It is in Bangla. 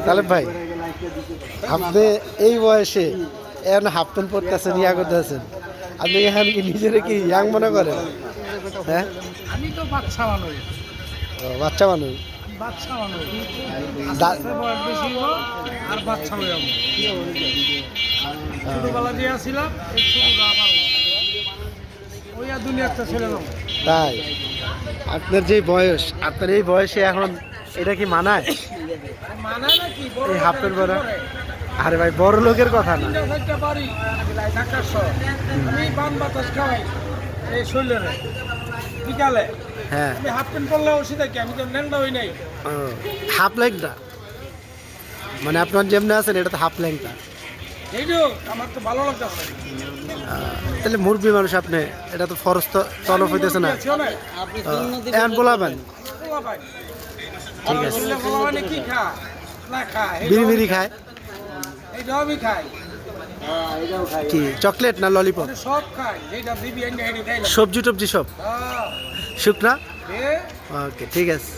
তালেব ভাই, আপনি এই বয়সে এখন হাফ প্যান্ট পরতেছেন, ইয়া করতেছেন, আপনি এখানে কি নিজেরা কি ইয়াং মনে করেন? হ্যাঁ, আমি তো বাচ্চা মানুষ, বাচ্চা মানুষ। বাচ্চা মানুষ আস্তে আস্তে বয়স বেশি হলো আর বাচ্চা হয়ে যাবো। ছোটবেলা দিয়ে ছিলাম এই ছোটটা আবার ওই আর দুনিয়াটা ছেড়ে যাবো। তাই আপনার যে বয়স, আপনার এই বয়সে এখন এটা কি মানায়? মানায় নাকি বড় এই হাফ প্যান্ট লোকেরা পরা? কি করে? আরে ভাই, বড় লোকের কথা না। তিনটা চারটা বাড়ি ঢাকার শহর, আমি পান বাতাস খাওয়াই এই শরীরে বিকালে। হ্যাঁ, আমি হাফ প্যান্ট পরলে অসুবিধা কি? আমি তো ন্যাংটা হই নাই। হাফ লেংটা মানে আপনার যেমনি আছেন, এটা তো হাফ লেংটা। এই যে আমার তো ভালো লাগতেছে। তাহলে মুরব্বী মানুষ আপনি, এটা তো ফরজ তো তলব হইতেছে না। এখন বলাবেন, ঠিক আছে। কি খা না খা বিড়ি বিড়ি খায় এইটাও আমি খাই, কি চকলেট না ললিপপ? সব খাই, যেটা দিবি এনে খাইলাম। সবজি টবজি সব শুকনা? এ ওকে, ঠিক আছে।